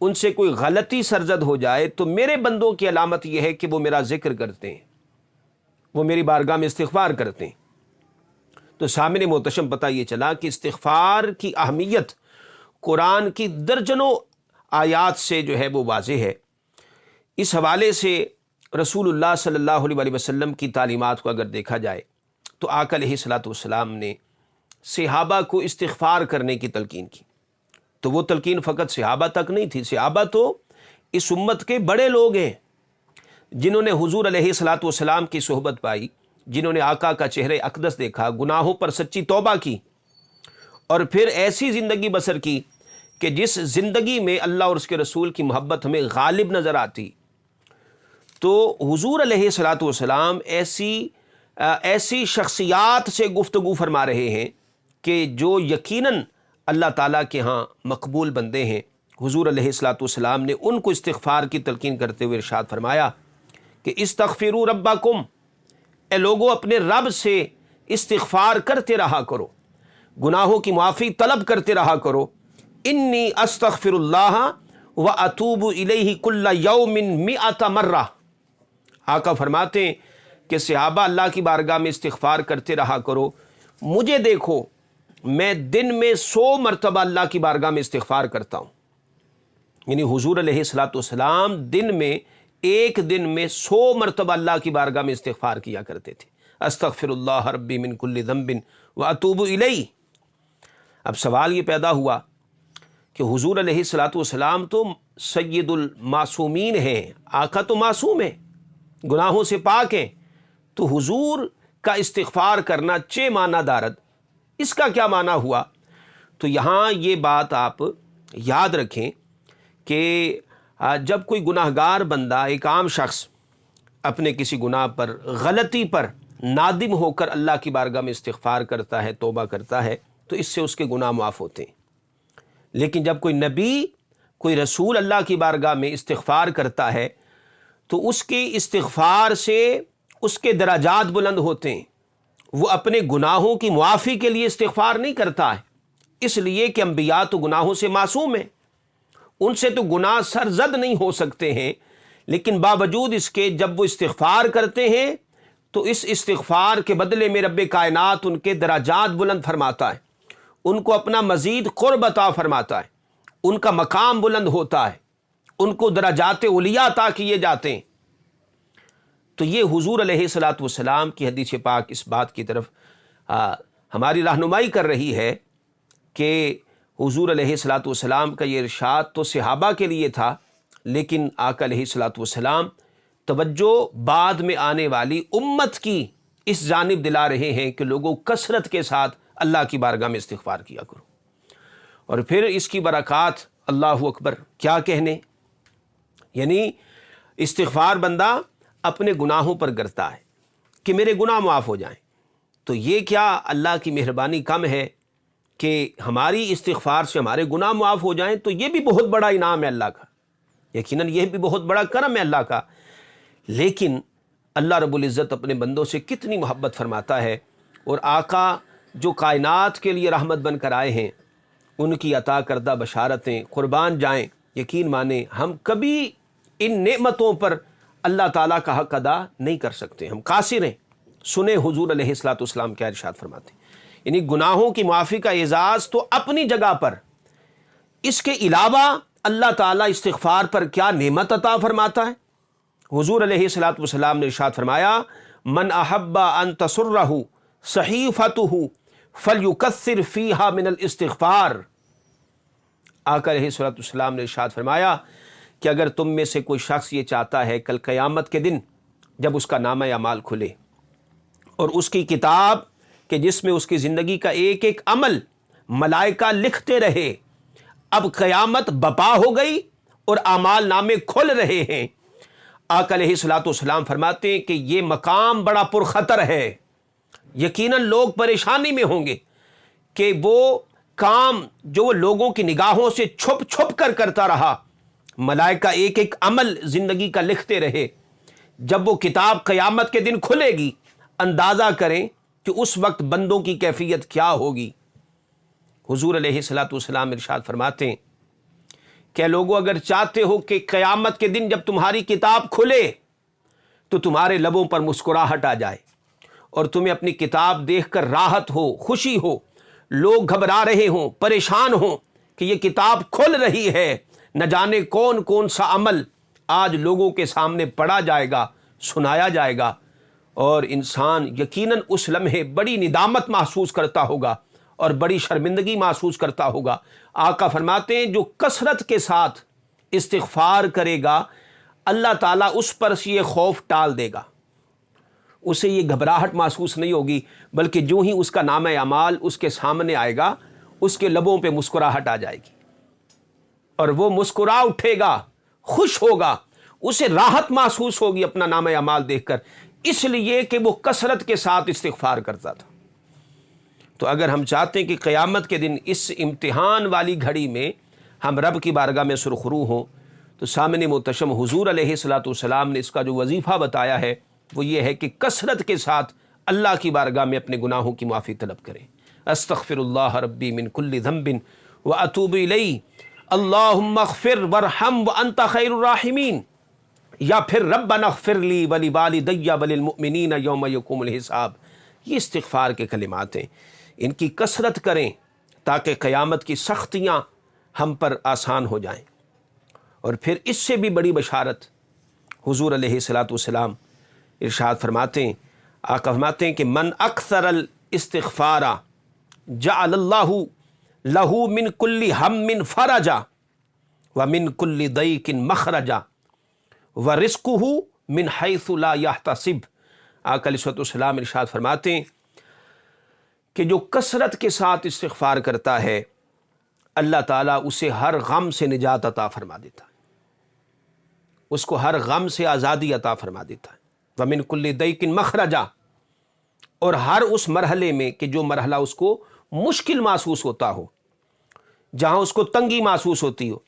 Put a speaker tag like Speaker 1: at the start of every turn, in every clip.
Speaker 1: ان سے کوئی غلطی سرزد ہو جائے تو میرے بندوں کی علامت یہ ہے کہ وہ میرا ذکر کرتے ہیں، وہ میری بارگاہ میں استغفار کرتے ہیں۔ تو سامنے محتشم پتہ یہ چلا کہ استغفار کی اہمیت قرآن کی درجنوں آیات سے جو ہے وہ واضح ہے۔ اس حوالے سے رسول اللہ صلی اللہ علیہ وسلم کی تعلیمات کو اگر دیکھا جائے تو آقا علیہ الصلوۃ والسلام نے صحابہ کو استغفار کرنے کی تلقین کی، تو وہ تلقین فقط صحابہ تک نہیں تھی، صحابہ تو اس امت کے بڑے لوگ ہیں جنہوں نے حضور علیہ الصلوۃ والسلام کی صحبت پائی، جنہوں نے آقا کا چہرہ اقدس دیکھا، گناہوں پر سچی توبہ کی، اور پھر ایسی زندگی بسر کی کہ جس زندگی میں اللہ اور اس کے رسول کی محبت ہمیں غالب نظر آتی۔ تو حضور علیہ الصلوۃ والسلام ایسی شخصیات سے گفتگو فرما رہے ہیں کہ جو یقیناً اللہ تعالیٰ کے ہاں مقبول بندے ہیں۔ حضور علیہ الصلوۃ والسلام نے ان کو استغفار کی تلقین کرتے ہوئے ارشاد فرمایا کہ استغفروا ربکم، اے لوگو اپنے رب سے استغفار کرتے رہا کرو، گناہوں کی معافی طلب کرتے رہا کرو۔ انی استغفر اللہ واتوب الیہ کل یوم 100 مرہ۔ آقا فرماتے ہیں کہ صحابہ اللہ کی بارگاہ میں استغفار کرتے رہا کرو، مجھے دیکھو میں دن میں 100 مرتبہ اللہ کی بارگاہ میں استغفار کرتا ہوں۔ یعنی حضور علیہ الصلوۃ والسلام دن میں ایک دن میں 100 مرتبہ اللہ کی بارگاہ میں استغفار کیا کرتے تھے، استغفر اللہ ربی من کل ذنب واتوب الیہ۔ اب سوال یہ پیدا ہوا کہ حضور علیہ الصلوۃ والسلام تو سید المعصومین ہیں، آقا تو معصوم ہیں، گناہوں سے پاک ہیں، تو حضور کا استغفار کرنا چے معنی دارد، اس کا کیا معنی ہوا؟ تو یہاں یہ بات آپ یاد رکھیں کہ جب کوئی گناہ گار بندہ، ایک عام شخص اپنے کسی گناہ پر، غلطی پر نادم ہو کر اللہ کی بارگاہ میں استغفار کرتا ہے، توبہ کرتا ہے، تو اس سے اس کے گناہ معاف ہوتے ہیں۔ لیکن جب کوئی نبی، کوئی رسول اللہ کی بارگاہ میں استغفار کرتا ہے تو اس کی استغفار سے اس کے درجات بلند ہوتے ہیں۔ وہ اپنے گناہوں کی معافی کے لیے استغفار نہیں کرتا ہے، اس لیے کہ انبیاء تو گناہوں سے معصوم ہیں، ان سے تو گناہ سرزد نہیں ہو سکتے ہیں، لیکن باوجود اس کے جب وہ استغفار کرتے ہیں تو اس استغفار کے بدلے میں رب کائنات ان کے درجات بلند فرماتا ہے، ان کو اپنا مزید قرب عطا فرماتا ہے، ان کا مقام بلند ہوتا ہے، ان کو درجات علیٰ عطا کیے جاتے ہیں۔ تو یہ حضور علیہ الصلوۃ والسلام کی حدیث پاک اس بات کی طرف ہماری رہنمائی کر رہی ہے کہ حضور علیہ الصلوۃ والسلام کا یہ ارشاد تو صحابہ کے لیے تھا، لیکن آقا علیہ الصلوۃ والسلام توجہ بعد میں آنے والی امت کی اس جانب دلا رہے ہیں کہ لوگوں کثرت کے ساتھ اللہ کی بارگاہ میں استغفار کیا کرو۔ اور پھر اس کی برکات اللہ اکبر کیا کہنے، یعنی استغفار بندہ اپنے گناہوں پر کرتا ہے کہ میرے گناہ معاف ہو جائیں، تو یہ کیا اللہ کی مہربانی کم ہے کہ ہماری استغفار سے ہمارے گناہ معاف ہو جائیں؟ تو یہ بھی بہت بڑا انعام ہے اللہ کا، یقیناً یہ بھی بہت بڑا کرم ہے اللہ کا۔ لیکن اللہ رب العزت اپنے بندوں سے کتنی محبت فرماتا ہے، اور آقا جو کائنات کے لیے رحمت بن کر آئے ہیں، ان کی عطا کردہ بشارتیں قربان جائیں، یقین مانیں ہم کبھی ان نعمتوں پر اللہ تعالیٰ کا حق ادا نہیں کر سکتے، ہم قاصر ہیں۔ سنیں حضور علیہ الصلوۃ والسلام کیا ارشاد فرماتے ہیں، یعنی گناہوں کی معافی کا اعزاز تو اپنی جگہ پر، اس کے علاوہ اللہ تعالیٰ استغفار پر کیا نعمت عطا فرماتا ہے۔ حضور علیہ الصلوۃ والسلام نے ارشاد فرمایا من احب ان تسرہ صحیفتہ فلیکثر فیہا من الاستغفار۔ آقا علیہ الصلوۃ والسلام نے ارشاد فرمایا کہ اگر تم میں سے کوئی شخص یہ چاہتا ہے کل قیامت کے دن جب اس کا نامہ اعمال کھلے اور اس کی کتاب کہ جس میں اس کی زندگی کا ایک ایک عمل ملائکہ لکھتے رہے، اب قیامت بپا ہو گئی اور اعمال نامے کھل رہے ہیں، آقا علیہ الصلوۃ والسلام فرماتے ہیں کہ یہ مقام بڑا پرخطر ہے، یقیناً لوگ پریشانی میں ہوں گے کہ وہ کام جو وہ لوگوں کی نگاہوں سے چھپ چھپ کر کرتا رہا، ملائکہ ایک ایک عمل زندگی کا لکھتے رہے، جب وہ کتاب قیامت کے دن کھلے گی اندازہ کریں کہ اس وقت بندوں کی کیفیت کیا ہوگی۔ حضور علیہ الصلوۃ والسلام ارشاد فرماتے ہیں کہ لوگوں اگر چاہتے ہو کہ قیامت کے دن جب تمہاری کتاب کھلے تو تمہارے لبوں پر مسکراہٹ آ جائے اور تمہیں اپنی کتاب دیکھ کر راحت ہو، خوشی ہو، لوگ گھبرا رہے ہوں، پریشان ہوں کہ یہ کتاب کھل رہی ہے، نہ جانے کون کون سا عمل آج لوگوں کے سامنے پڑھا جائے گا، سنایا جائے گا، اور انسان یقیناً اس لمحے بڑی ندامت محسوس کرتا ہوگا اور بڑی شرمندگی محسوس کرتا ہوگا۔ آقا فرماتے ہیں جو کثرت کے ساتھ استغفار کرے گا اللہ تعالیٰ اس پر سے یہ خوف ٹال دے گا، اسے یہ گھبراہٹ محسوس نہیں ہوگی، بلکہ جو ہی اس کا نامہ اعمال اس کے سامنے آئے گا اس کے لبوں پہ مسکراہٹ آ جائے گی اور وہ مسکرا اٹھے گا، خوش ہوگا، اسے راحت محسوس ہوگی اپنا نامہ اعمال دیکھ کر، اس لیے کہ وہ کثرت کے ساتھ استغفار کرتا تھا۔ تو اگر ہم چاہتے ہیں کہ قیامت کے دن اس امتحان والی گھڑی میں ہم رب کی بارگاہ میں سرخرو ہوں، تو سامنے محتشم حضور علیہ الصلوۃ والسلام نے اس کا جو وظیفہ بتایا ہے وہ یہ ہے کہ کثرت کے ساتھ اللہ کی بارگاہ میں اپنے گناہوں کی معافی طلب کریں۔ استغفر اللہ ربی من کل ذنب واتوب الیہ، اللہم اغفر وارحم وانت خیر الراحمین، یا پھر ربنا اغفر لی ولوالدی وللمؤمنین یوم یقوم الحساب۔ یہ استغفار کے کلمات ہیں، ان کی کثرت کریں تاکہ قیامت کی سختیاں ہم پر آسان ہو جائیں۔ اور پھر اس سے بھی بڑی بشارت حضور علیہ الصلوۃ والسلام ارشاد فرماتے ہیں، آقا فرماتے ہیں کہ من اکثر الاستغفار جعل اللہ لہ من کل ہم فرجا ومن کل ضیق مخرجا ورزقہ من حیث لا یحتسب۔ آقا علیہ الصلوۃ والسلام ارشاد فرماتے ہیں کہ جو کثرت کے ساتھ استغفار کرتا ہے اللہ تعالیٰ اسے ہر غم سے نجات عطا فرما دیتا ہے، اس کو ہر غم سے آزادی عطا فرما دیتا ہے۔ وَمِن كُلِّ ضَيْقٍ مَخْرَجًا، اور ہر اس مرحلے میں کہ جو مرحلہ اس کو مشکل محسوس ہوتا ہو، جہاں اس کو تنگی محسوس ہوتی ہو،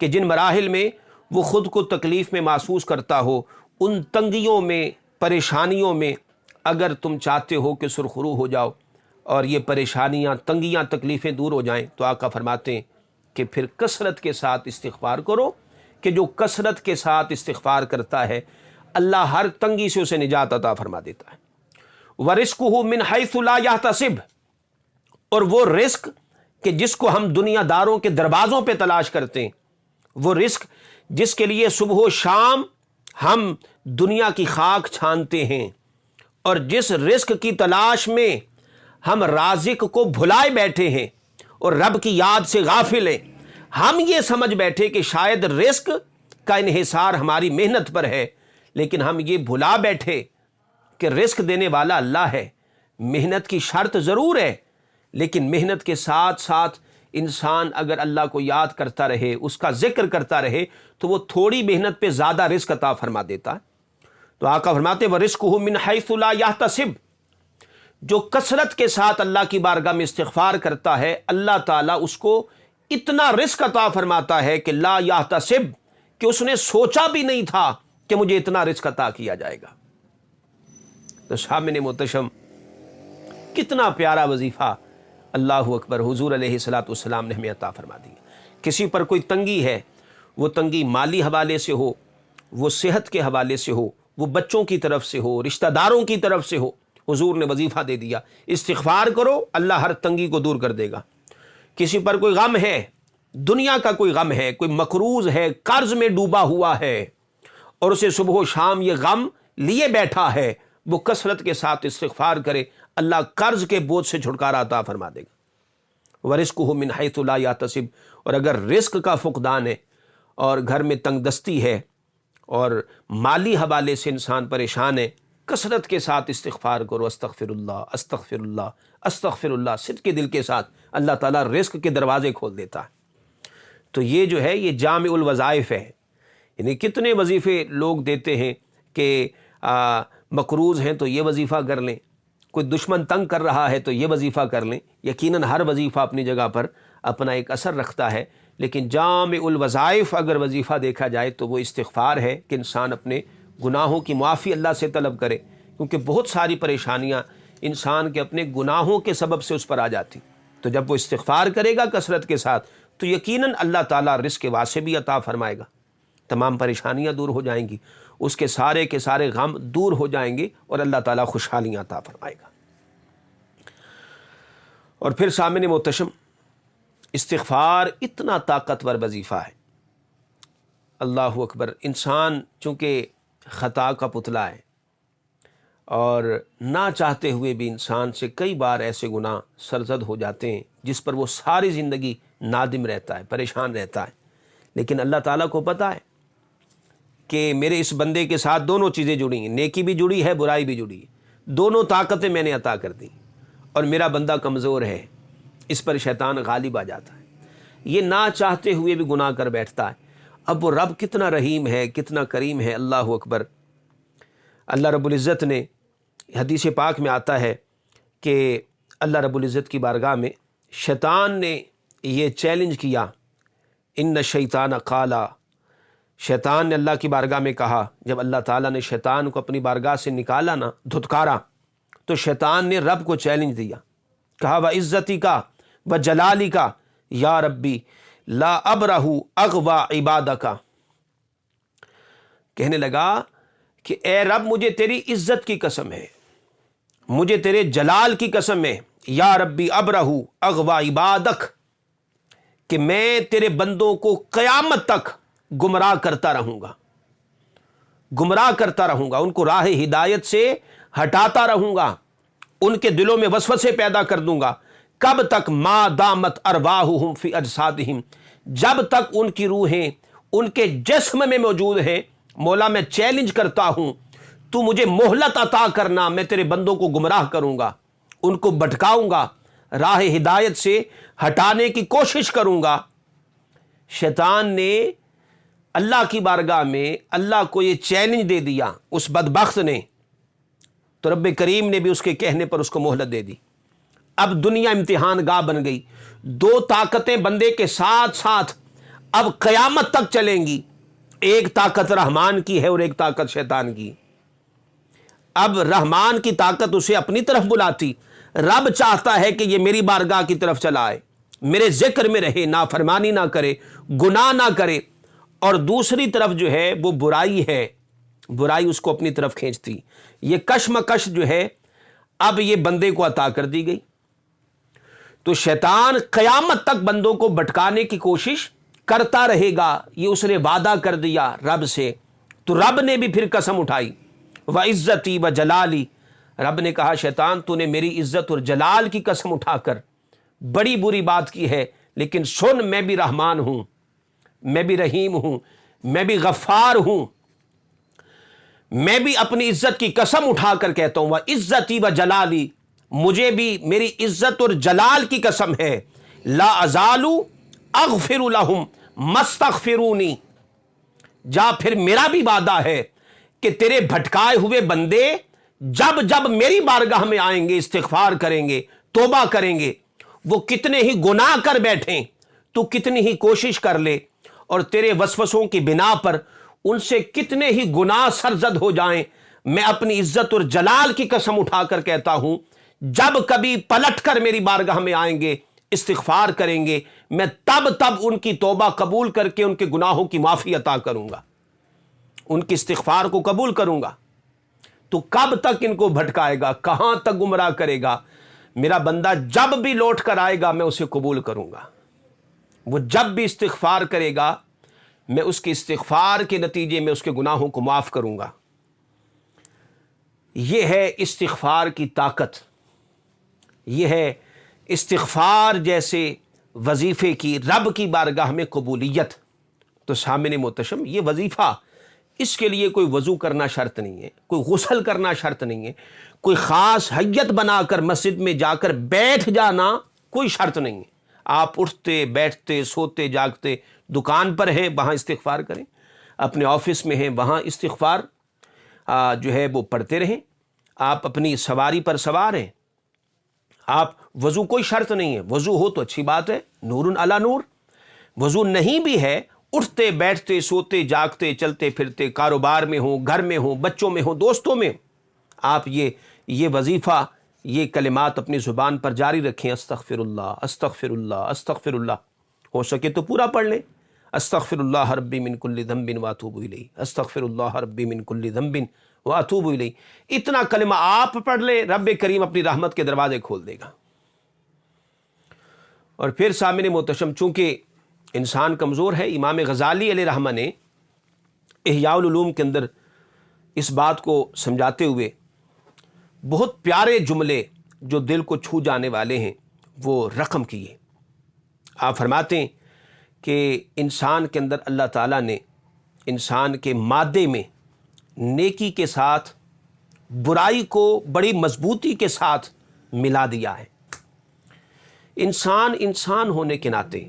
Speaker 1: کہ جن مراحل میں وہ خود کو تکلیف میں محسوس کرتا ہو، ان تنگیوں میں، پریشانیوں میں اگر تم چاہتے ہو کہ سرخرو ہو جاؤ اور یہ پریشانیاں، تنگیاں، تکلیفیں دور ہو جائیں، تو آقا فرماتے ہیں کہ پھر کثرت کے ساتھ استغفار کرو، کہ جو کثرت کے ساتھ استغفار کرتا ہے اللہ ہر تنگی سے اسے نجات عطا فرما دیتا ہے۔ وَرِزْقُهُ مِنْ حَيْثُ لَا يَحْتَسِبْ، اور وہ رزق کہ جس کو ہم دنیا داروں کے دروازوں پہ تلاش کرتے ہیں، وہ رزق جس کے لیے صبح و شام ہم دنیا کی خاک چھانتے ہیں، اور جس رزق کی تلاش میں ہم رازق کو بھلائے بیٹھے ہیں اور رب کی یاد سے غافل ہیں، ہم یہ سمجھ بیٹھے کہ شاید رزق کا انحصار ہماری محنت پر ہے، لیکن ہم یہ بھلا بیٹھے کہ رزق دینے والا اللہ ہے۔ محنت کی شرط ضرور ہے، لیکن محنت کے ساتھ ساتھ انسان اگر اللہ کو یاد کرتا رہے، اس کا ذکر کرتا رہے، تو وہ تھوڑی محنت پہ زیادہ رزق عطا فرما دیتا ہے۔ تو آقا فرماتے ہیں وَرِزْقُهُ مِنْ حَيْثُ لَا يَحْتَسِبْ، جو کثرت کے ساتھ اللہ کی بارگاہ میں استغفار کرتا ہے اللہ تعالیٰ اس کو اتنا رزق عطا فرماتا ہے کہ لا یحتسب، کہ اس نے سوچا بھی نہیں تھا کہ مجھے اتنا رزق عطا کیا جائے گا۔ تو سامعین محتشم، کتنا پیارا وظیفہ اللہ اکبر حضور علیہ الصلوۃ والسلام نے ہمیں عطا فرما دیا۔ کسی پر کوئی تنگی ہے، وہ تنگی مالی حوالے سے ہو، وہ صحت کے حوالے سے ہو، وہ بچوں کی طرف سے ہو، رشتہ داروں کی طرف سے ہو، حضور نے وظیفہ دے دیا، استغفار کرو اللہ ہر تنگی کو دور کر دے گا۔ کسی پر کوئی غم ہے، دنیا کا کوئی غم ہے، کوئی مقروض ہے، قرض میں ڈوبا ہوا ہے اور اسے صبح و شام یہ غم لیے بیٹھا ہے، وہ کثرت کے ساتھ استغفار کرے، اللہ قرض کے بوجھ سے چھٹکارا عطا فرما دے گا۔ وَرِزْقُهُ مِنْ حَيْثُ لَا يَحْتَسِبْ، اور اگر رزق کا فقدان ہے اور گھر میں تنگ دستی ہے اور مالی حوالے سے انسان پریشان ہے، کثرت کے ساتھ استغفار کرو، استغفر اللہ استغفر اللہ استغفر اللہ، صدق کے دل کے ساتھ اللہ تعالیٰ رزق کے دروازے کھول دیتا ہے۔ تو یہ جو ہے یہ جامع الوظائف ہے، یعنی کتنے وظیفے لوگ دیتے ہیں کہ مقروض ہیں تو یہ وظیفہ کر لیں، کوئی دشمن تنگ کر رہا ہے تو یہ وظیفہ کر لیں۔ یقیناً ہر وظیفہ اپنی جگہ پر اپنا ایک اثر رکھتا ہے، لیکن جامع الوظائف اگر وظیفہ دیکھا جائے تو وہ استغفار ہے کہ انسان اپنے گناہوں کی معافی اللہ سے طلب کرے، کیونکہ بہت ساری پریشانیاں انسان کے اپنے گناہوں کے سبب سے اس پر آ جاتی۔ تو جب وہ استغفار کرے گا کثرت کے ساتھ تو یقیناً اللہ تعالیٰ رزق واسع بھی عطا فرمائے گا، تمام پریشانیاں دور ہو جائیں گی، اس کے سارے غم دور ہو جائیں گے اور اللہ تعالیٰ خوشحالیاں عطا فرمائے گا۔ اور پھر سامعین محتشم، استغفار اتنا طاقتور وظیفہ ہے، اللہ اکبر۔ انسان چونکہ خطا کا پتلا ہے اور نہ چاہتے ہوئے بھی انسان سے کئی بار ایسے گناہ سرزد ہو جاتے ہیں جس پر وہ ساری زندگی نادم رہتا ہے، پریشان رہتا ہے، لیکن اللہ تعالیٰ کو پتہ ہے کہ میرے اس بندے کے ساتھ دونوں چیزیں جڑی ہیں، نیکی بھی جڑی ہے، برائی بھی جڑی ہے، دونوں طاقتیں میں نے عطا کر دی، اور میرا بندہ کمزور ہے، اس پر شیطان غالب آ جاتا ہے، یہ نہ چاہتے ہوئے بھی گناہ کر بیٹھتا ہے۔ اب وہ رب کتنا رحیم ہے، کتنا کریم ہے، اللہ اکبر۔ اللہ رب العزت نے، حدیث پاک میں آتا ہے کہ اللہ رب العزت کی بارگاہ میں شیطان نے یہ چیلنج کیا، ان الشیطان قال، شیطان نے اللہ کی بارگاہ میں کہا، جب اللہ تعالیٰ نے شیطان کو اپنی بارگاہ سے نکالا نا، دھتکارا، تو شیطان نے رب کو چیلنج دیا، کہا وعزتی کا وجلالی کا یا ربی لا ابرہ اغوی عبادک، کہنے لگا کہ اے رب مجھے تیری عزت کی قسم ہے، مجھے تیرے جلال کی قسم ہے، یا ربی ابرہ اغوی عبادک، کہ میں تیرے بندوں کو قیامت تک گمراہ کرتا رہوں گا، گمراہ کرتا رہوں گا، ان کو راہ ہدایت سے ہٹاتا رہوں گا، ان کے دلوں میں وسوسے پیدا کر دوں گا، کب تک؟ ما دامت ارواحہم فی اجسادہم، جب تک ان کی روحیں ان کے جسم میں موجود ہیں۔ مولا میں چیلنج کرتا ہوں، تو مجھے مہلت عطا کرنا، میں تیرے بندوں کو گمراہ کروں گا، ان کو بھٹکاؤں گا، راہ ہدایت سے ہٹانے کی کوشش کروں گا۔ شیطان نے اللہ کی بارگاہ میں اللہ کو یہ چیلنج دے دیا اس بدبخت نے، تو رب کریم نے بھی اس کے کہنے پر اس کو مہلت دے دی۔ اب دنیا امتحان گاہ بن گئی، دو طاقتیں بندے کے ساتھ ساتھ اب قیامت تک چلیں گی، ایک طاقت رحمان کی ہے اور ایک طاقت شیطان کی۔ اب رحمان کی طاقت اسے اپنی طرف بلاتی، رب چاہتا ہے کہ یہ میری بارگاہ کی طرف چلا آئے، میرے ذکر میں رہے، نافرمانی نہ کرے، گناہ نہ کرے، اور دوسری طرف جو ہے وہ برائی ہے، برائی اس کو اپنی طرف کھینچتی۔ یہ کشمکش جو ہے اب یہ بندے کو عطا کر دی گئی، تو شیطان قیامت تک بندوں کو بھٹکانے کی کوشش کرتا رہے گا، یہ اس نے وعدہ کر دیا رب سے۔ تو رب نے بھی پھر قسم اٹھائی، وعزتی وجلالی، رب نے کہا شیطان تو نے میری عزت اور جلال کی قسم اٹھا کر بڑی بری بات کی ہے، لیکن سن، میں بھی رحمان ہوں، میں بھی رحیم ہوں، میں بھی غفار ہوں، میں بھی اپنی عزت کی قسم اٹھا کر کہتا ہوں، وعزتی وجلالی، مجھے بھی میری عزت اور جلال کی قسم ہے، لا ازال اغفر لہم مستغفرونی، جا پھر میرا بھی وعدہ ہے کہ تیرے بھٹکائے ہوئے بندے جب جب میری بارگاہ میں آئیں گے، استغفار کریں گے، توبہ کریں گے، وہ کتنے ہی گناہ کر بیٹھیں، تو کتنی ہی کوشش کر لے، اور تیرے وسوسوں کی بنا پر ان سے کتنے ہی گناہ سرزد ہو جائیں، میں اپنی عزت اور جلال کی قسم اٹھا کر کہتا ہوں، جب کبھی پلٹ کر میری بارگاہ میں آئیں گے، استغفار کریں گے، میں تب ان کی توبہ قبول کر کے ان کے گناہوں کی معافی عطا کروں گا، ان کی استغفار کو قبول کروں گا۔ تو کب تک ان کو بھٹکائے گا، کہاں تک گمراہ کرے گا؟ میرا بندہ جب بھی لوٹ کر آئے گا میں اسے قبول کروں گا، وہ جب بھی استغفار کرے گا میں اس کے استغفار کے نتیجے میں اس کے گناہوں کو معاف کروں گا۔ یہ ہے استغفار کی طاقت، یہ ہے استغفار جیسے وظیفے کی رب کی بارگاہ میں قبولیت۔ تو سامعین محتشم، یہ وظیفہ، اس کے لیے کوئی وضو کرنا شرط نہیں ہے، کوئی غسل کرنا شرط نہیں ہے، کوئی خاص حیت بنا کر مسجد میں جا کر بیٹھ جانا کوئی شرط نہیں ہے۔ آپ اٹھتے بیٹھتے سوتے جاگتے، دکان پر ہیں وہاں استغفار کریں، اپنے آفس میں ہیں وہاں استغفار جو ہے وہ پڑھتے رہیں، آپ اپنی سواری پر سوار ہیں، آپ وضو کوئی شرط نہیں ہے، وضو ہو تو اچھی بات ہے، نور علی نور۔ وضو نہیں بھی ہے، اٹھتے بیٹھتے سوتے جاگتے چلتے پھرتے، کاروبار میں ہوں، گھر میں ہوں، بچوں میں ہوں، دوستوں میں، آپ یہ وظیفہ، یہ کلمات اپنی زبان پر جاری رکھیں، استغفر اللہ استغفر اللہ استغفر اللہ، ہو سکے تو پورا پڑھ لیں، استغفر اللہ ربی من کل ذنب واتوب الیہ، استغفر اللہ ربی من کل ذنب واتوب الیہ، اتنا کلمہ آپ پڑھ لیں، رب کریم اپنی رحمت کے دروازے کھول دے گا۔ اور پھر سامعین محتشم، چونکہ انسان کمزور ہے، امام غزالی علیہ رحمہ نے احیاء العلوم کے اندر اس بات کو سمجھاتے ہوئے بہت پیارے جملے جو دل کو چھو جانے والے ہیں وہ رقم کیے۔ آپ فرماتے ہیں کہ انسان کے اندر اللہ تعالیٰ نے انسان کے مادے میں نیکی کے ساتھ برائی کو بڑی مضبوطی کے ساتھ ملا دیا ہے۔ انسان ہونے کے ناطے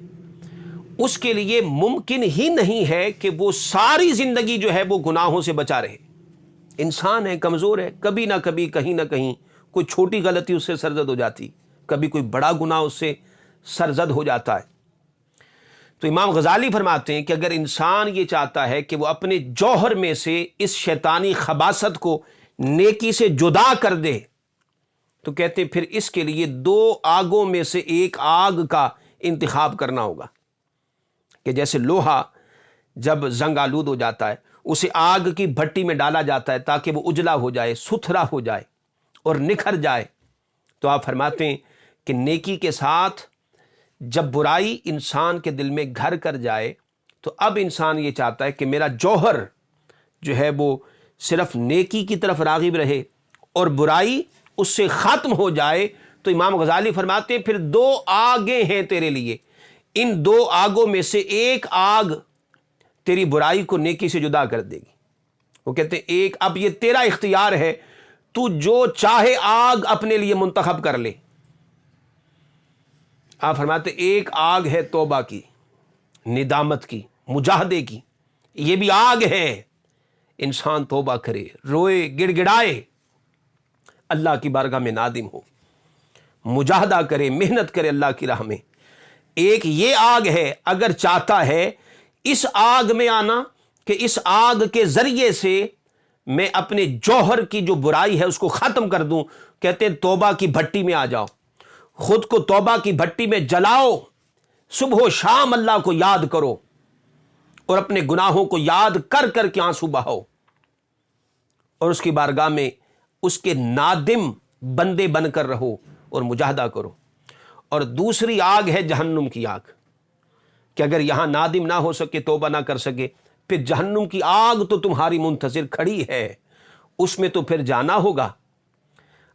Speaker 1: اس کے لیے ممکن ہی نہیں ہے کہ وہ ساری زندگی جو ہے وہ گناہوں سے بچا رہے۔ انسان ہے، کمزور ہے، کبھی نہ کبھی کہیں نہ کہیں کوئی چھوٹی غلطی اس سے سرزد ہو جاتی، کبھی کوئی بڑا گناہ اس سے سرزد ہو جاتا ہے۔ تو امام غزالی فرماتے ہیں کہ اگر انسان یہ چاہتا ہے کہ وہ اپنے جوہر میں سے اس شیطانی خباثت کو نیکی سے جدا کر دے، تو کہتے ہیں پھر اس کے لیے 2 آگوں میں سے ایک آگ کا انتخاب کرنا ہوگا، کہ جیسے لوہا جب زنگ آلود ہو جاتا ہے اسے آگ کی بھٹی میں ڈالا جاتا ہے تاکہ وہ اجلا ہو جائے، ستھرا ہو جائے اور نکھر جائے۔ تو آپ فرماتے ہیں کہ نیکی کے ساتھ جب برائی انسان کے دل میں گھر کر جائے تو اب انسان یہ چاہتا ہے کہ میرا جوہر جو ہے وہ صرف نیکی کی طرف راغب رہے اور برائی اس سے ختم ہو جائے۔ تو امام غزالی فرماتے ہیں پھر 2 آگیں ہیں تیرے لیے، ان 2 آگوں میں سے ایک آگ تیری برائی کو نیکی سے جدا کر دے گی۔ وہ کہتے ہیں ایک، اب یہ تیرا اختیار ہے، تو جو چاہے آگ اپنے لیے منتخب کر لے۔ آپ فرماتے ایک آگ ہے توبہ کی، ندامت کی، مجاہدے کی، یہ بھی آگ ہے۔ انسان توبہ کرے، روئے، گڑ گڑائے، اللہ کی بارگاہ میں نادم ہو، مجاہدہ کرے، محنت کرے اللہ کی راہ میں۔ ایک یہ آگ ہے، اگر چاہتا ہے اس آگ میں آنا کہ اس آگ کے ذریعے سے میں اپنے جوہر کی جو برائی ہے اس کو ختم کر دوں، کہتے ہیں توبہ کی بھٹی میں آ جاؤ، خود کو توبہ کی بھٹی میں جلاؤ، صبح و شام اللہ کو یاد کرو اور اپنے گناہوں کو یاد کر کر کے آنسو بہاؤ اور اس کی بارگاہ میں اس کے نادم بندے بن کر رہو اور مجاہدہ کرو۔ اور دوسری آگ ہے جہنم کی آگ، کہ اگر یہاں نادم نہ ہو سکے، توبہ نہ کر سکے، پھر جہنم کی آگ تو تمہاری منتظر کھڑی ہے، اس میں تو پھر جانا ہوگا۔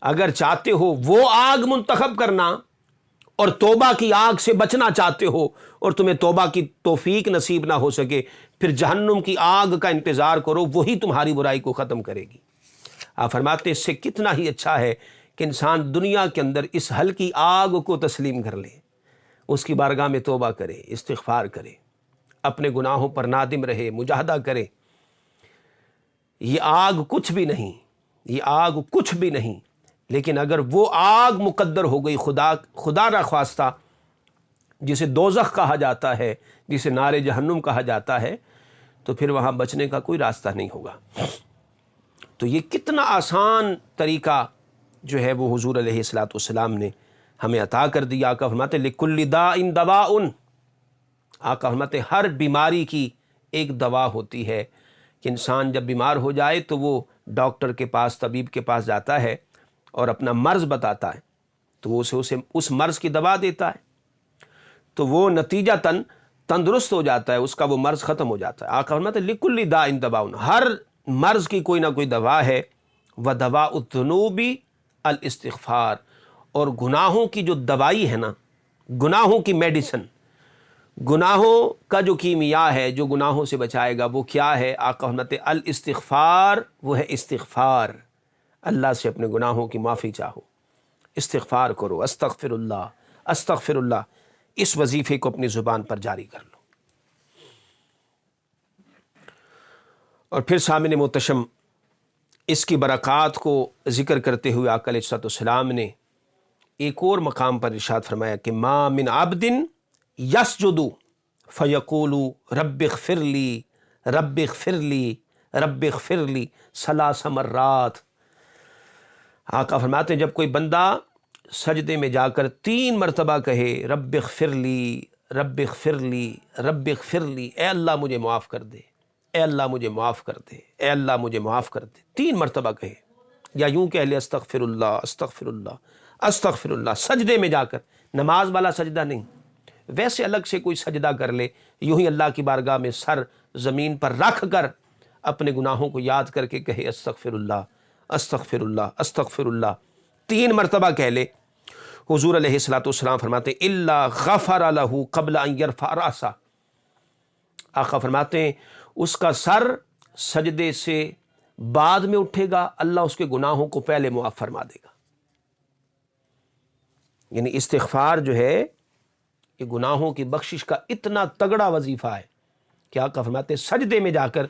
Speaker 1: اگر چاہتے ہو وہ آگ منتخب کرنا اور توبہ کی آگ سے بچنا چاہتے ہو اور تمہیں توبہ کی توفیق نصیب نہ ہو سکے، پھر جہنم کی آگ کا انتظار کرو، وہی تمہاری برائی کو ختم کرے گی۔ آپ فرماتے اس سے کتنا ہی اچھا ہے کہ انسان دنیا کے اندر اس ہلکی آگ کو تسلیم کر لے، اس کی بارگاہ میں توبہ کرے، استغفار کرے، اپنے گناہوں پر نادم رہے، مجاہدہ کرے۔ یہ آگ کچھ بھی نہیں، یہ آگ کچھ بھی نہیں، لیکن اگر وہ آگ مقدر ہو گئی خدا نہ خواستہ، جسے دوزخ کہا جاتا ہے، جسے نار جہنم کہا جاتا ہے، تو پھر وہاں بچنے کا کوئی راستہ نہیں ہوگا۔ تو یہ کتنا آسان طریقہ جو ہے وہ حضور علیہ الصلوۃ والسلام نے ہمیں عطا کر دیا۔ آقا فرماتے لِكُلِّ دَاءٍ دَوَاءٌ، آقا فرماتے ہر بیماری کی ایک دوا ہوتی ہے، کہ انسان جب بیمار ہو جائے تو وہ ڈاکٹر کے پاس، طبیب کے پاس جاتا ہے اور اپنا مرض بتاتا ہے، تو وہ اسے اس مرض کی دوا دیتا ہے، تو وہ نتیجتاً تندرست ہو جاتا ہے، اس کا وہ مرض ختم ہو جاتا ہے۔ آقا فرماتے لِكُلِّ دَاءٍ دَوَاءٌ، ہر مرض کی کوئی نہ کوئی دوا ہے۔ وَدَوَاءُ الذُّنُوبِ الاستغفار، اور گناہوں کی جو دوائی ہے نا، گناہوں کی میڈیسن، گناہوں کا جو کیمیا ہے، جو گناہوں سے بچائے گا، وہ کیا ہے؟ آقا فرماتے الاستغفار، وہ ہے استغفار، اللہ سے اپنے گناہوں کی معافی چاہو، استغفار کرو، استغفر اللہ، استغفر اللہ، اس وظیفے کو اپنی زبان پر جاری کر لو۔ اور پھر سامعین محتشم، اس کی برکات کو ذکر کرتے ہوئے آقا علیہ الصلوۃ والسلام نے ایک اور مقام پر ارشاد فرمایا کہ ما من عبد یسجد فیقول رب اغفر لی رب اغفر لی رب اغفر لی 3 مرات۔ آقا فرماتے ہیں جب کوئی بندہ سجدے میں جا کر 3 مرتبہ کہے رب اغفر لی رب اغفر لی، رب اغفر لی، اے اللہ مجھے معاف کر دے، اے اللہ مجھے معاف کر دے، اے اللہ مجھے معاف کر دے، 3 مرتبہ کہے، یا یوں کہہ لے استغفر اللہ استغفر اللہ استغفر اللہ، سجدے میں جا کر، نماز والا سجدہ نہیں، ویسے الگ سے کوئی سجدہ کر لے، یوں ہی اللہ کی بارگاہ میں سر زمین پر رکھ کر اپنے گناہوں کو یاد کر کے کہے استغفر اللہ استغفر اللہ استغفر اللہ، 3 مرتبہ کہہ لے۔ حضور علیہ الصلوۃ والسلام فرماتے ہیں الا غفر لہ قبل ان یرفع رأسہ، آقا فرماتے ہیں اس کا سر سجدے سے بعد میں اٹھے گا، اللہ اس کے گناہوں کو پہلے معاف فرما دے گا۔ یعنی استغفار جو ہے یہ گناہوں کی بخشش کا اتنا تگڑا وظیفہ ہے کہ آقا فرماتے ہیں سجدے میں جا کر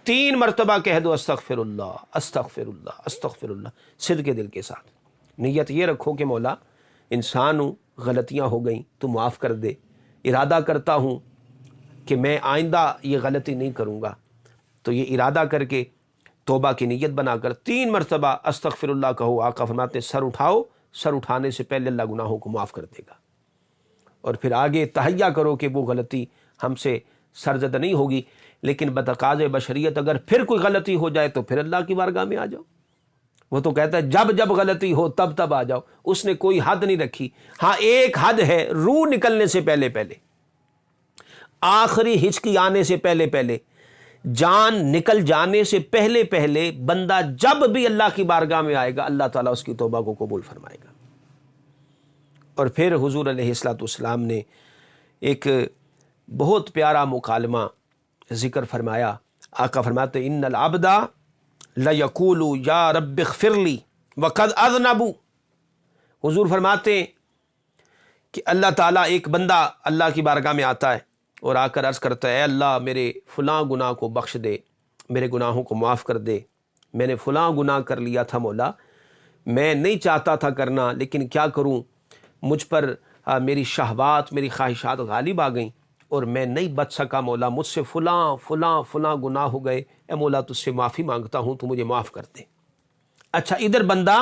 Speaker 1: 3 مرتبہ کہہ دو استغفر اللہ استغفر اللہ استغفر اللہ، صدق دل کے ساتھ۔ نیت یہ رکھو کہ مولا انسان ہوں، غلطیاں ہو گئیں تو معاف کر دے، ارادہ کرتا ہوں کہ میں آئندہ یہ غلطی نہیں کروں گا، تو یہ ارادہ کر کے توبہ کی نیت بنا کر 3 مرتبہ استغفر اللہ کہو۔ آقا فرماتے ہیں سر اٹھاؤ، سر اٹھانے سے پہلے اللہ گناہوں کو معاف کر دے گا، اور پھر آگے تہیہ کرو کہ وہ غلطی ہم سے سرزد نہیں ہوگی، لیکن بتقاض بشریت اگر پھر کوئی غلطی ہو جائے تو پھر اللہ کی بارگاہ میں آ جاؤ۔ وہ تو کہتا ہے جب جب غلطی ہو تب تب آ جاؤ، اس نے کوئی حد نہیں رکھی۔ ہاں ایک حد ہے، روح نکلنے سے پہلے پہلے، آخری ہچکی آنے سے پہلے پہلے، جان نکل جانے سے پہلے پہلے بندہ جب بھی اللہ کی بارگاہ میں آئے گا اللہ تعالیٰ اس کی توبہ کو قبول فرمائے گا۔ اور پھر حضور علیہ الصلوۃ والسلام نے ایک بہت پیارا مکالمہ ذکر فرمایا۔ آقا فرماتے ان العبد لیقول یا رب اغفر لی وقد اذنب، حضور فرماتے ہیں کہ اللہ تعالیٰ، ایک بندہ اللہ کی بارگاہ میں آتا ہے اور آ کر عرض کرتا ہے اے اللہ میرے فلاں گناہ کو بخش دے، میرے گناہوں کو معاف کر دے، میں نے فلاں گناہ کر لیا تھا مولا، میں نہیں چاہتا تھا کرنا لیکن کیا کروں، مجھ پر میری شہوات میری خواہشات غالب آ گئیں اور میں نہیں بچ سکا مولا، مجھ سے فلاں فلاں فلاں گناہ ہو گئے، اے مولا تجھ سے معافی مانگتا ہوں تو مجھے معاف کر دے۔ اچھا ادھر بندہ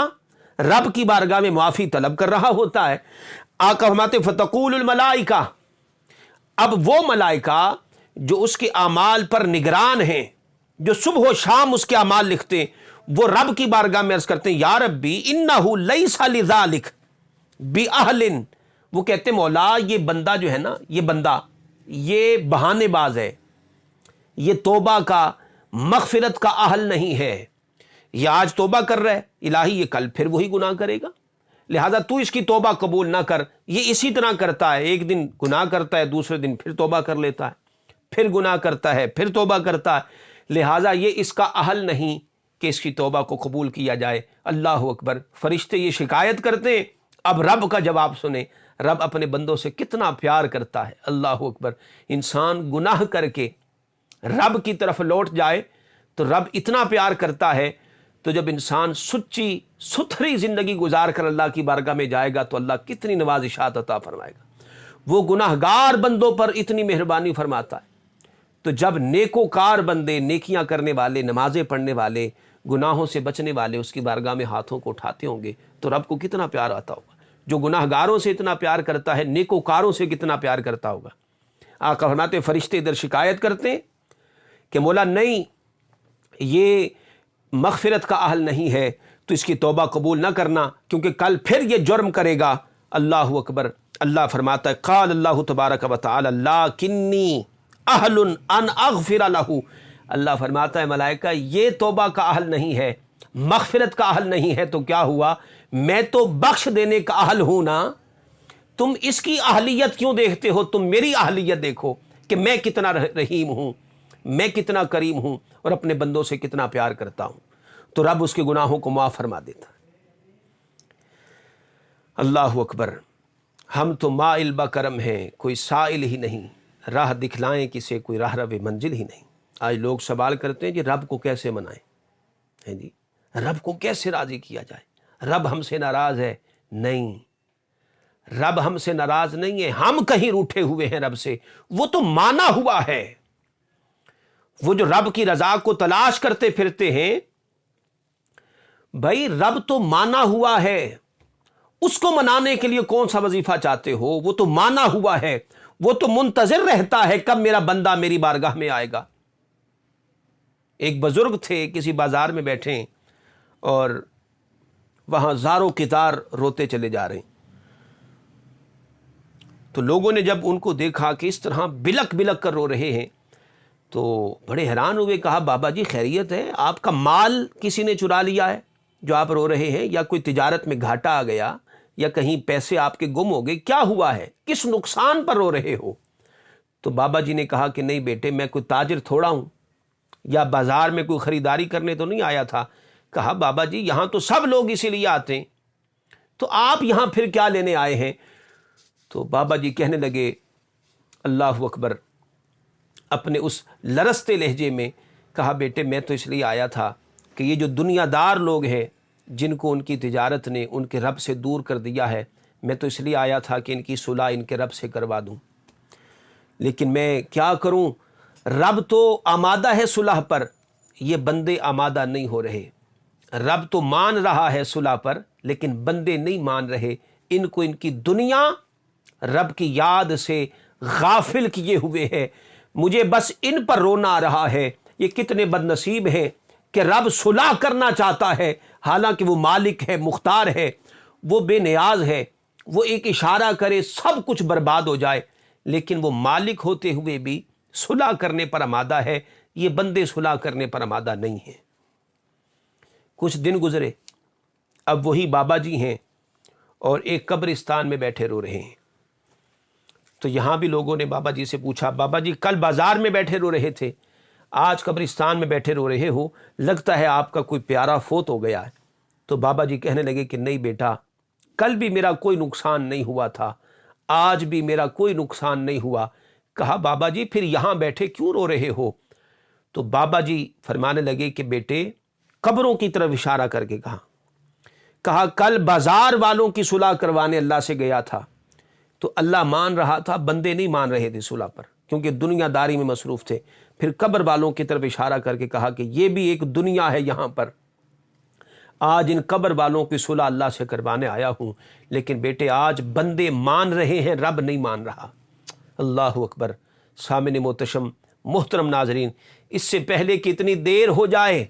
Speaker 1: رب کی بارگاہ میں معافی طلب کر رہا ہوتا ہے، آقا فرماتے فتقول الملائکہ، اب وہ ملائکہ جو اس کے اعمال پر نگران ہیں، جو صبح و شام اس کے اعمال لکھتے ہیں، وہ رب کی بارگاہ میں عرض کرتے ہیں یا ربی انہ لیس لذالک باہل، وہ کہتے ہیں مولا یہ بندہ جو ہے نا، یہ بندہ یہ بہانے باز ہے، یہ توبہ کا مغفرت کا اہل نہیں ہے، یہ آج توبہ کر رہا ہے الہی، یہ کل پھر وہی گناہ کرے گا، لہذا تو اس کی توبہ قبول نہ کر۔ یہ اسی طرح کرتا ہے، ایک دن گناہ کرتا ہے، دوسرے دن پھر توبہ کر لیتا ہے، پھر گناہ کرتا ہے، پھر توبہ کرتا ہے، لہذا یہ اس کا اہل نہیں کہ اس کی توبہ کو قبول کیا جائے۔ اللہ اکبر، فرشتے یہ شکایت کرتے ہیں، اب رب کا جواب سنیں، رب اپنے بندوں سے کتنا پیار کرتا ہے۔ اللہ اکبر، انسان گناہ کر کے رب کی طرف لوٹ جائے تو رب اتنا پیار کرتا ہے، تو جب انسان سچی ستھری زندگی گزار کر اللہ کی بارگاہ میں جائے گا تو اللہ کتنی نوازشات عطا فرمائے گا، وہ گناہگار بندوں پر اتنی مہربانی فرماتا ہے۔ تو جب نیکوکار بندے، نیکیاں کرنے والے، نمازیں پڑھنے والے، گناہوں سے بچنے والے اس کی بارگاہ میں ہاتھوں کو اٹھاتے ہوں گے تو رب کو کتنا پیار آتا ہوگا۔ جو گناہگاروں سے اتنا پیار کرتا ہے، نیکوکاروں سے کتنا پیار کرتا ہوگا۔ آقا فرماتے فرشتے ادھر شکایت کرتے ہیں کہ مولا نہیں، یہ مغفرت کا اہل نہیں ہے، تو اس کی توبہ قبول نہ کرنا کیونکہ کل پھر یہ جرم کرے گا۔ اللہ اکبر، اللہ فرماتا ہے قال اللہ تبارک و تعالی لکنی اہل ان اغفر لہ، اللہ فرماتا ہے ملائکہ یہ توبہ کا اہل نہیں ہے، مغفرت کا اہل نہیں ہے، تو کیا ہوا، میں تو بخش دینے کا اہل ہوں نا، تم اس کی اہلیت کیوں دیکھتے ہو، تم میری اہلیت دیکھو کہ میں کتنا رحیم ہوں، میں کتنا کریم ہوں اور اپنے بندوں سے کتنا پیار کرتا ہوں۔ تو رب اس کے گناہوں کو معاف فرما دیتا ہے۔ اللہ اکبر، ہم تو مائل بکرم ہیں، کوئی سائل ہی نہیں، راہ دکھلائیں کسے کوئی راہ رو منزل ہی نہیں۔ آج لوگ سوال کرتے ہیں کہ رب کو کیسے منائیں، جی رب کو کیسے راضی کیا جائے، رب ہم سے ناراض ہے؟ نہیں، رب ہم سے ناراض نہیں ہے، ہم کہیں روٹھے ہوئے ہیں رب سے، وہ تو مانا ہوا ہے۔ وہ جو رب کی رضا کو تلاش کرتے پھرتے ہیں، بھائی رب تو مانا ہوا ہے، اس کو منانے کے لیے کون سا وظیفہ چاہتے ہو، وہ تو مانا ہوا ہے، وہ تو منتظر رہتا ہے کب میرا بندہ میری بارگاہ میں آئے گا۔ ایک بزرگ تھے کسی بازار میں بیٹھے اور وہاں زاروں قطار روتے چلے جا رہے ہیں، تو لوگوں نے جب ان کو دیکھا کہ اس طرح بلک بلک کر رو رہے ہیں تو بڑے حیران ہوئے، کہا بابا جی خیریت ہے؟ آپ کا مال کسی نے چرا لیا ہے جو آپ رو رہے ہیں، یا کوئی تجارت میں گھاٹا آ گیا، یا کہیں پیسے آپ کے گم ہو گئے، کیا ہوا ہے؟ کس نقصان پر رو رہے ہو؟ تو بابا جی نے کہا کہ نہیں بیٹے، میں کوئی تاجر تھوڑا ہوں، یا بازار میں کوئی خریداری کرنے تو نہیں آیا تھا۔ کہا بابا جی یہاں تو سب لوگ اسی لیے آتے ہیں، تو آپ یہاں پھر کیا لینے آئے ہیں؟ تو بابا جی کہنے لگے اللہ اکبر، اپنے اس لرزتے لہجے میں کہا بیٹے میں تو اس لیے آیا تھا کہ یہ جو دنیا دار لوگ ہیں جن کو ان کی تجارت نے ان کے رب سے دور کر دیا ہے، میں تو اس لیے آیا تھا کہ ان کی صلح ان کے رب سے کروا دوں، لیکن میں کیا کروں، رب تو آمادہ ہے صلح پر، یہ بندے آمادہ نہیں ہو رہے۔ رب تو مان رہا ہے صلح پر لیکن بندے نہیں مان رہے، ان کو ان کی دنیا رب کی یاد سے غافل کیے ہوئے ہے۔ مجھے بس ان پر رونا آ رہا ہے، یہ کتنے بد نصیب ہیں کہ رب صلح کرنا چاہتا ہے، حالانکہ وہ مالک ہے، مختار ہے، وہ بے نیاز ہے، وہ ایک اشارہ کرے سب کچھ برباد ہو جائے، لیکن وہ مالک ہوتے ہوئے بھی صلح کرنے پر آمادہ ہے، یہ بندے صلح کرنے پر آمادہ نہیں ہیں۔ کچھ دن گزرے، اب وہی بابا جی ہیں اور ایک قبرستان میں بیٹھے رو رہے ہیں، تو یہاں بھی لوگوں نے بابا جی سے پوچھا بابا جی کل بازار میں بیٹھے رو رہے تھے، آج قبرستان میں بیٹھے رو رہے ہو، لگتا ہے آپ کا کوئی پیارا فوت ہو گیا ہے۔ تو بابا جی کہنے لگے کہ نہیں بیٹا، کل بھی میرا کوئی نقصان نہیں ہوا تھا، آج بھی میرا کوئی نقصان نہیں ہوا۔ کہا بابا جی پھر یہاں بیٹھے کیوں رو رہے ہو؟ تو بابا جی فرمانے لگے کہ بیٹے، قبروں کی طرف اشارہ کر کے کہا کل بازار والوں کی صلح کروانے اللہ سے گیا تھا تو اللہ مان رہا تھا، بندے نہیں مان رہے تھے صلح پر کیونکہ دنیا داری میں مصروف تھے۔ پھر قبر والوں کی طرف اشارہ کر کے کہا کہ یہ بھی ایک دنیا ہے یہاں پر، آج ان قبر والوں کی صلح اللہ سے کروانے آیا ہوں، لیکن بیٹے آج بندے مان رہے ہیں، رب نہیں مان رہا۔ اللہ اکبر۔ سامنے محتشم محترم ناظرین، اس سے پہلے کہ اتنی دیر ہو جائے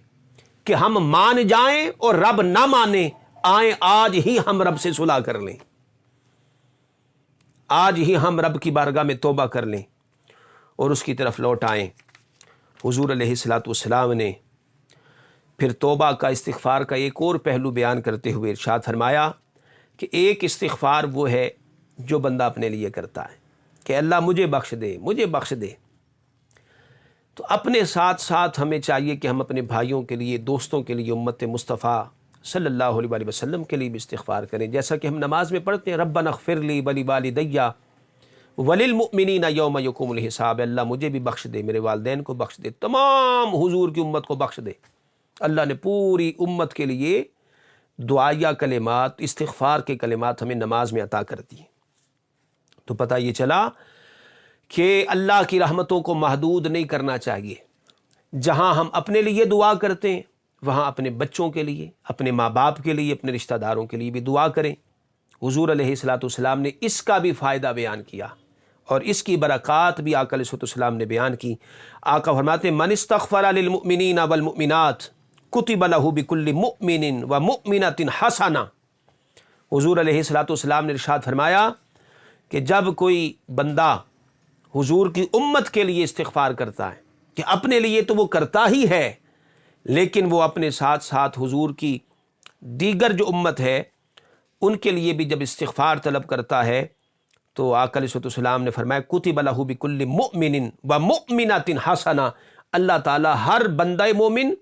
Speaker 1: کہ ہم مان جائیں اور رب نہ مانے، آئیں آج ہی ہم رب سے صلح کر لیں، آج ہی ہم رب کی بارگاہ میں توبہ کر لیں اور اس کی طرف لوٹ آئیں۔ حضور علیہ الصلوۃ والسلام نے پھر توبہ کا، استغفار کا ایک اور پہلو بیان کرتے ہوئے ارشاد فرمایا کہ ایک استغفار وہ ہے جو بندہ اپنے لیے کرتا ہے کہ اللہ مجھے بخش دے، مجھے بخش دے، تو اپنے ساتھ ساتھ ہمیں چاہیے کہ ہم اپنے بھائیوں کے لیے، دوستوں کے لیے، امت مصطفیٰ صلی اللہ علیہ وآلہ وسلم کے لیے بھی استغفار کریں، جیسا کہ ہم نماز میں پڑھتے ہیں ربنا اغفر لی ولوالدی وللمؤمنین یوم یقوم الحساب، اللہ مجھے بھی بخش دے، میرے والدین کو بخش دے، تمام حضور کی امت کو بخش دے۔ اللہ نے پوری امت کے لیے دعائیہ کلمات، استغفار کے کلمات ہمیں نماز میں عطا کر دی۔ تو پتہ یہ چلا کہ اللہ کی رحمتوں کو محدود نہیں کرنا چاہیے، جہاں ہم اپنے لیے دعا کرتے ہیں وہاں اپنے بچوں کے لیے، اپنے ماں باپ کے لیے، اپنے رشتہ داروں کے لیے بھی دعا کریں۔ حضور علیہ الصلوۃ والسلام نے اس کا بھی فائدہ بیان کیا اور اس کی برکات بھی آقا علیہ السلام نے بیان کی۔ آقا فرماتے من استغفر للمؤمنین والمؤمنات کتب لہ بکل مؤمن ومؤمنۃ حسنہ۔ حضور علیہ الصلوۃ والسلام نے ارشاد فرمایا کہ جب کوئی بندہ حضور کی امت کے لیے استغفار کرتا ہے، کہ اپنے لیے تو وہ کرتا ہی ہے لیکن وہ اپنے ساتھ ساتھ حضور کی دیگر جو امت ہے ان کے لیے بھی جب استغفار طلب کرتا ہے تو آقا علیہ السلام نے فرمایا کتب لہ بکل مؤمن ومؤمنۃ حسنہ، اللہ تعالیٰ ہر بندہ مومن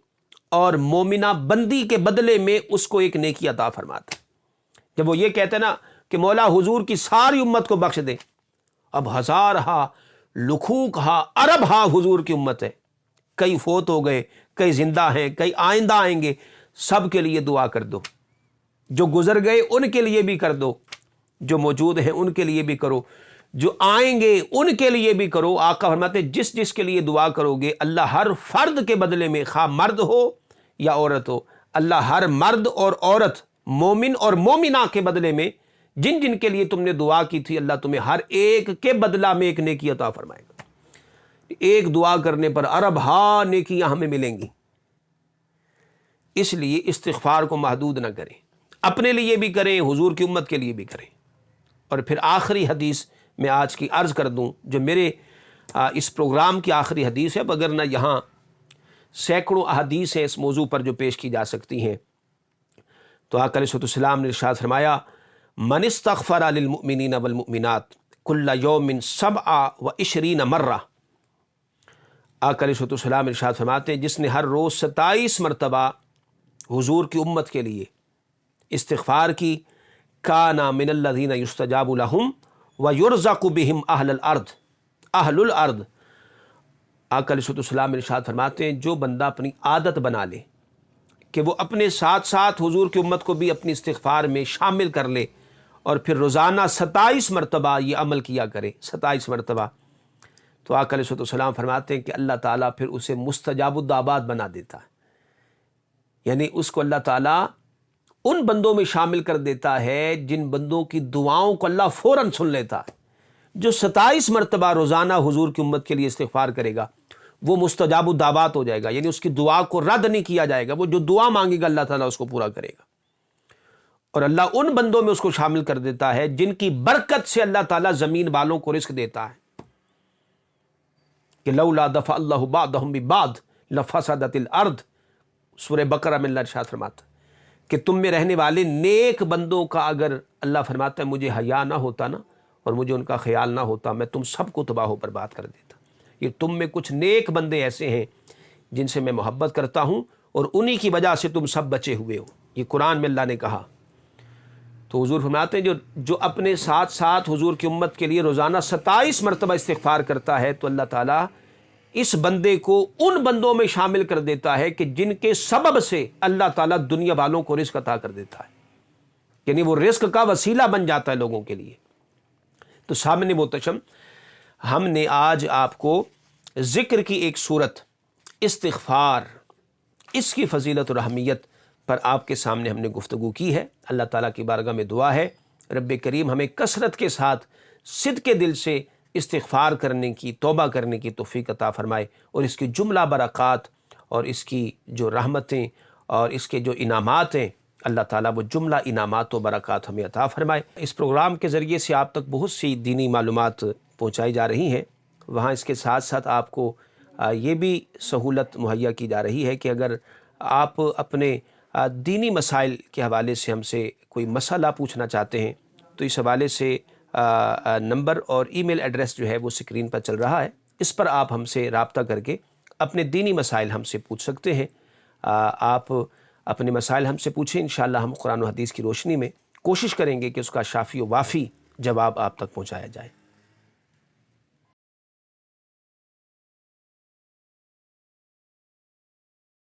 Speaker 1: اور مومنہ بندی کے بدلے میں اس کو ایک نیکی عطا فرماتا ہے۔ جب وہ یہ کہتے ہیں نا کہ مولا حضور کی ساری امت کو بخش دے، اب ہزار ہا، لکھوک ہا، ارب ہا حضور کی امت ہے، کئی فوت ہو گئے، کئی زندہ ہیں، کئی آئندہ آئیں گے، سب کے لیے دعا کر دو، جو گزر گئے ان کے لیے بھی کر دو، جو موجود ہیں ان کے لیے بھی کرو، جو آئیں گے ان کے لیے بھی کرو۔ آقا فرماتے جس جس کے لیے دعا کرو گے اللہ ہر فرد کے بدلے میں، خواہ مرد ہو یا عورت ہو، اللہ ہر مرد اور عورت، مومن اور مومنہ کے بدلے میں جن جن کے لیے تم نے دعا کی تھی اللہ تمہیں ہر ایک کے بدلہ میں ایک نیکی عطا فرمائے گا۔ ایک دعا کرنے پر ارب ہا نیکیاں ہمیں ملیں گی۔ اس لیے استغفار کو محدود نہ کریں، اپنے لیے بھی کریں، حضور کی امت کے لیے بھی کریں۔ اور پھر آخری حدیث میں آج کی عرض کر دوں، جو میرے اس پروگرام کی آخری حدیث ہے، مگر نہ یہاں سینکڑوں احادیث ہیں اس موضوع پر جو پیش کی جا سکتی ہیں۔ تو آقا علیہ السلام نے ارشاد فرمایا، من استغفر للمؤمنین والمؤمنات کل یوم 27 مرہ۔ آقا علیہ السلام ارشاد فرماتے ہیں جس نے ہر روز 27 مرتبہ حضور کی امت کے لیے استغفار کی، کان من الذین یستجاب لہم ویرزق بہم اہل الارض۔ آقا علیہ السلام ارشاد فرماتے ہیں جو بندہ اپنی عادت بنا لے کہ وہ اپنے ساتھ ساتھ حضور کی امت کو بھی اپنی استغفار میں شامل کر لے، اور پھر روزانہ 27 مرتبہ یہ عمل کیا کرے، 27 مرتبہ، تو آقا علیہ السلام فرماتے ہیں کہ اللہ تعالیٰ پھر اسے مستجاب الدعوات بنا دیتا ہے، یعنی اس کو اللہ تعالیٰ ان بندوں میں شامل کر دیتا ہے جن بندوں کی دعاؤں کو اللہ فوراً سن لیتا ہے۔ جو 27 مرتبہ روزانہ حضور کی امت کے لیے استغفار کرے گا وہ مستجاب الدعوات ہو جائے گا، یعنی اس کی دعا کو رد نہیں کیا جائے گا، وہ جو دعا مانگے گا اللہ تعالیٰ اس کو پورا کرے گا۔ اور اللہ ان بندوں میں اس کو شامل کر دیتا ہے جن کی برکت سے اللہ تعالیٰ زمین والوں کو رزق دیتا ہے، کہ لولا دفع اللہ بعضهم ببعض لفسدت الارض، سورہ بقرہ میں اللہ ارشاد فرماتا ہے کہ تم میں رہنے والے نیک بندوں کا اگر اللہ فرماتا ہے مجھے حیا نہ ہوتا نا، اور مجھے ان کا خیال نہ ہوتا، میں تم سب کو تباہ و برباد کر دیتا۔ یہ تم میں کچھ نیک بندے ایسے ہیں جن سے میں محبت کرتا ہوں، اور انہی کی وجہ سے تم سب بچے ہوئے ہو، یہ قرآن میں اللہ نے کہا۔ تو حضور فرماتے ہیں جو اپنے ساتھ ساتھ حضور کی امت کے لیے روزانہ 27 مرتبہ استغفار کرتا ہے تو اللہ تعالیٰ اس بندے کو ان بندوں میں شامل کر دیتا ہے کہ جن کے سبب سے اللہ تعالیٰ دنیا والوں کو رزق عطا کر دیتا ہے، یعنی وہ رزق کا وسیلہ بن جاتا ہے لوگوں کے لیے۔ تو سامنے محتشم، ہم نے آج آپ کو ذکر کی ایک صورت استغفار، اس کی فضیلت اور اہمیت پر آپ کے سامنے ہم نے گفتگو کی ہے۔ اللہ تعالیٰ کی بارگاہ میں دعا ہے رب کریم ہمیں کثرت کے ساتھ صدق دل سے استغفار کرنے کی، توبہ کرنے کی توفیق عطا فرمائے، اور اس کی جملہ برکات اور اس کی جو رحمتیں اور اس کے جو انعامات ہیں، اللہ تعالیٰ وہ جملہ انعامات و برکات ہمیں عطا فرمائے۔ اس پروگرام کے ذریعے سے آپ تک بہت سی دینی معلومات پہنچائی جا رہی ہیں، وہاں اس کے ساتھ ساتھ آپ کو یہ بھی سہولت مہیا کی جا رہی ہے کہ اگر آپ اپنے دینی مسائل کے حوالے سے ہم سے کوئی مسئلہ پوچھنا چاہتے ہیں تو اس حوالے سے نمبر اور ای میل ایڈریس جو ہے وہ اسکرین پر چل رہا ہے، اس پر آپ ہم سے رابطہ کر کے اپنے دینی مسائل ہم سے پوچھ سکتے ہیں۔ آپ اپنے مسائل ہم سے پوچھیں، انشاءاللہ ہم قرآن و حدیث کی روشنی میں کوشش کریں گے کہ اس کا شافی و وافی جواب آپ تک پہنچایا جائے۔